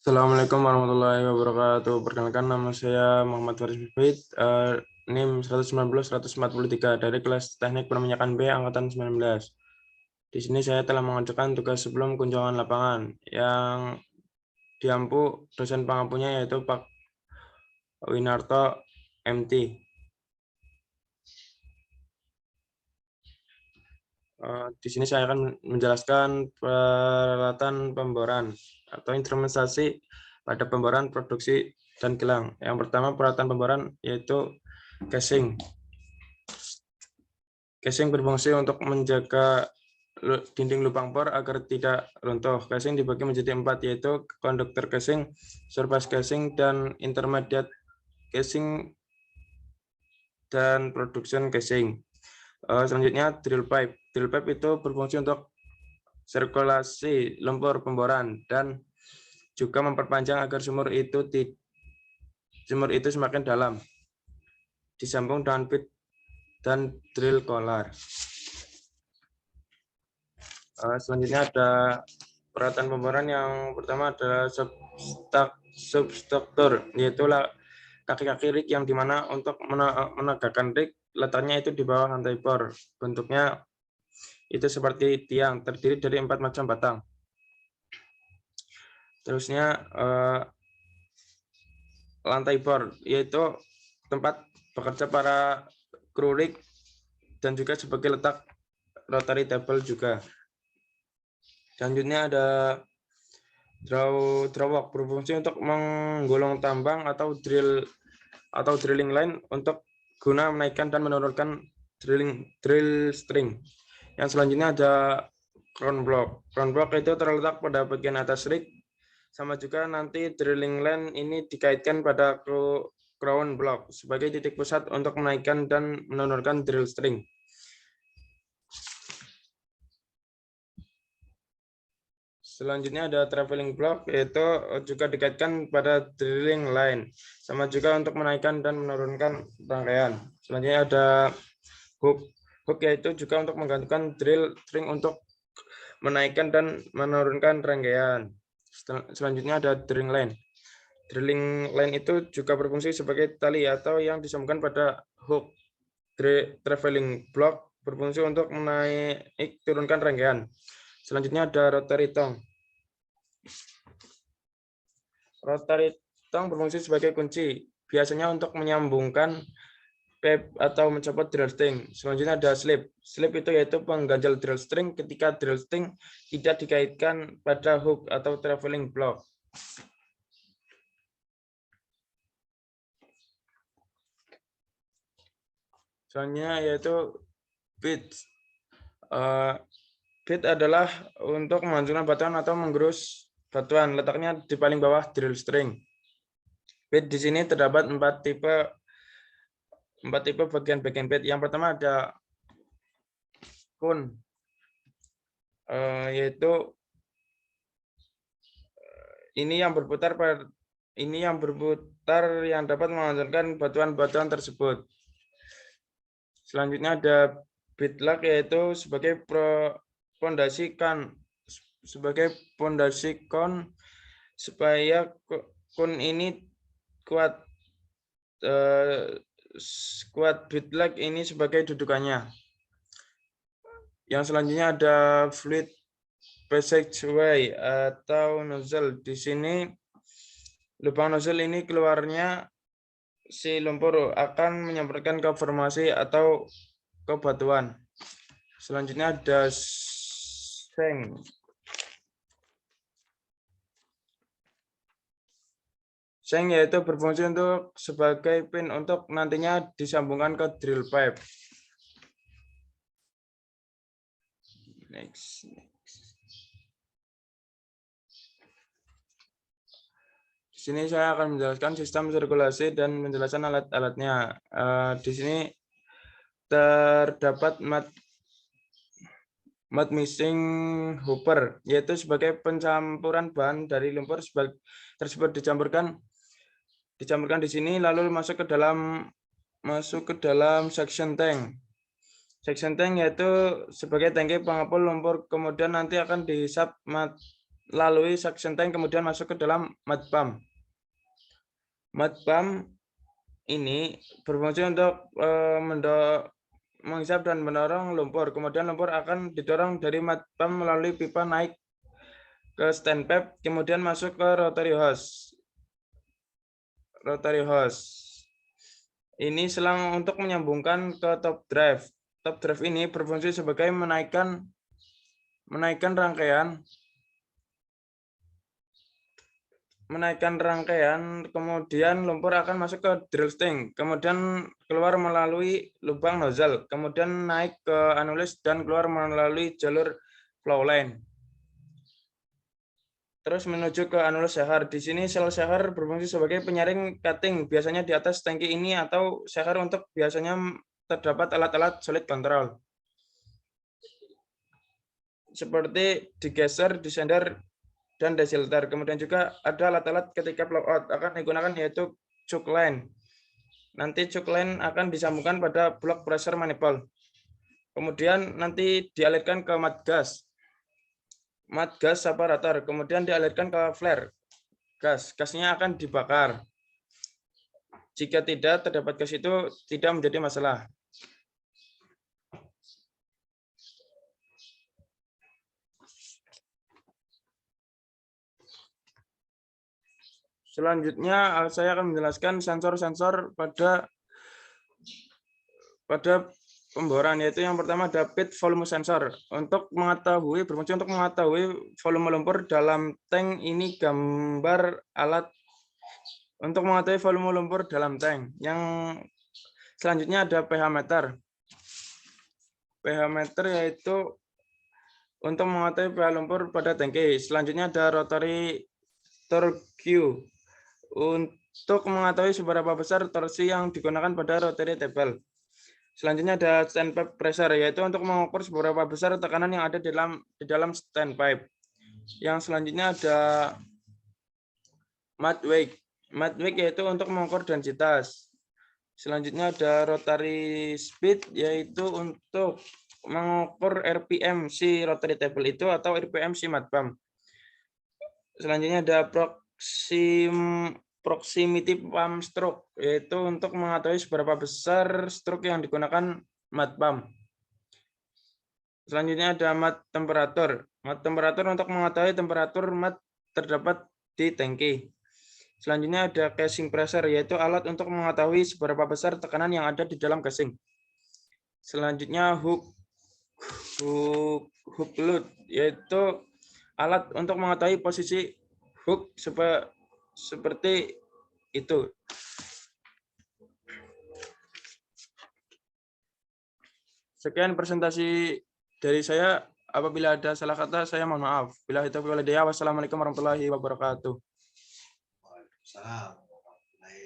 Assalamualaikum warahmatullahi wabarakatuh. Perkenalkan, nama saya Muhammad Faris Mufid, NIM 119-143 dari kelas Teknik Perminyakan B angkatan 19. Di sini saya telah mengajukan tugas sebelum kunjungan lapangan yang diampu dosen pengampunya yaitu Pak Winarto MT. Di sini saya akan menjelaskan peralatan pemboran atau instrumentasi pada pemboran, produksi, dan kilang. Yang pertama, peralatan pemboran yaitu casing. Casing berfungsi untuk menjaga dinding lubang bor agar tidak runtuh. Casing dibagi menjadi 4, yaitu konduktor casing, surface casing, dan intermediate casing, dan production casing. Selanjutnya, drill pipe. Drill pipe itu berfungsi untuk sirkulasi lumpur pemboran dan juga memperpanjang agar sumur itu semakin dalam. Disambung dengan bit dan drill collar. Selanjutnya ada peralatan pemboran. Yang pertama adalah substruktur, yaitu kaki-kaki rig yang dimana untuk menegakkan rig letaknya itu di bawah lantai bor. Bentuknya itu seperti tiang, terdiri dari 4 macam batang. Terusnya lantai bor, yaitu tempat bekerja para kru rig dan juga sebagai letak rotary table juga. Selanjutnya ada drawwalk, berfungsi untuk menggulung tambang atau drilling line untuk guna menaikkan dan menurunkan drill string. Yang selanjutnya ada crown block. Crown block itu terletak pada bagian atas rig. Sama juga nanti drilling line ini dikaitkan pada crown block sebagai titik pusat untuk menaikkan dan menurunkan drill string. Selanjutnya ada traveling block, yaitu juga dikaitkan pada drilling line, sama juga untuk menaikkan dan menurunkan rangkaian. Selanjutnya ada hook. Hook yaitu juga untuk menggantungkan drill string untuk menaikkan dan menurunkan rangkaian. Selanjutnya ada drilling line. Drilling line itu juga berfungsi sebagai tali atau yang disambungkan pada hook. Traveling block berfungsi untuk menaik turunkan rangkaian. Selanjutnya ada rotary tong. Rotary tong berfungsi sebagai kunci, biasanya untuk menyambungkan pipe atau mencopot drill string. Selanjutnya ada slip. Slip itu yaitu pengganjal drill string ketika drill string tidak dikaitkan pada hook atau traveling block. Selanjutnya yaitu bit. Bit adalah untuk menghancurkan batuan atau menggerus batuan. Letaknya di paling bawah drill string. Bit di sini terdapat 4 tipe bagian bit. Yang pertama ada kun, yaitu ini yang berputar yang dapat menghancurkan batuan-batuan tersebut. Selanjutnya ada bit lock, yaitu sebagai pondasi kon supaya kun ini kuat. Bit lock ini sebagai dudukannya. Yang selanjutnya ada fluid passageway atau nozzle. Di sini lubang nozzle ini keluarnya si lumpur akan menyambarkan ke formasi atau ke batuan. Selanjutnya ada seng. Seng yaitu berfungsi untuk sebagai pin untuk nantinya disambungkan ke drill pipe. Next. Di sini saya akan menjelaskan sistem sirkulasi dan menjelaskan alat-alatnya. Di sini terdapat mud mixing hopper, yaitu sebagai pencampuran bahan dari lumpur tersebut dicampurkan di sini lalu masuk ke dalam section tank. Section tank yaitu sebagai tangki pengepul lumpur, kemudian nanti akan dihisap lalui suction tank kemudian masuk ke dalam mud pump. Mud pump ini berfungsi untuk menghisap dan mendorong lumpur. Kemudian lumpur akan didorong dari mud pump melalui pipa naik ke stand pipe, kemudian masuk ke rotary hose. Ini selang untuk menyambungkan ke top drive. Top drive ini berfungsi sebagai menaikkan rangkaian, kemudian lumpur akan masuk ke drill string, kemudian keluar melalui lubang nozzle, kemudian naik ke annulus dan keluar melalui jalur flow line. Terus menuju ke annulus shear. Di sini sel shear berfungsi sebagai penyaring cutting, biasanya di atas tangki ini, atau shear untuk biasanya terdapat alat-alat solid control. Seperti degasser, descender, dan desilter. Kemudian juga ada alat-alat ketika blow out akan digunakan, yaitu choke line. Nanti choke line akan disambungkan pada block pressure manifold. Kemudian nanti dialirkan ke mud gas separator, kemudian dialirkan ke flare gas. Gasnya akan dibakar. Jika tidak terdapat gas itu tidak menjadi masalah. Selanjutnya saya akan menjelaskan sensor-sensor pada pemboran, yaitu yang pertama ada pit volume sensor. Berfungsi untuk mengetahui volume lumpur dalam tank. Ini gambar alat untuk mengetahui volume lumpur dalam tank. Yang selanjutnya ada pH meter. pH meter yaitu untuk mengetahui pH lumpur pada tangki. Selanjutnya ada rotary torque untuk mengetahui seberapa besar torsi yang digunakan pada rotary table. Selanjutnya ada stand pipe pressure, yaitu untuk mengukur seberapa besar tekanan yang ada di dalam stand pipe. Yang selanjutnya ada mud weight. Mud weight yaitu untuk mengukur densitas. Selanjutnya ada rotary speed, yaitu untuk mengukur RPM si rotary table itu atau RPM si mud pump. Selanjutnya ada proximity pump stroke, yaitu untuk mengetahui seberapa besar stroke yang digunakan mud pump. Selanjutnya ada mud temperatur. Mud temperatur untuk mengetahui temperatur mud terdapat di tangki. Selanjutnya ada casing pressure, yaitu alat untuk mengetahui seberapa besar tekanan yang ada di dalam casing. Selanjutnya hook load, yaitu alat untuk mengetahui posisi hook seperti itu. Sekian presentasi dari saya. Apabila ada salah kata, saya mohon maaf. Bila itu wassalamualaikum warahmatullahi wabarakatuh. Waalaikumsalam.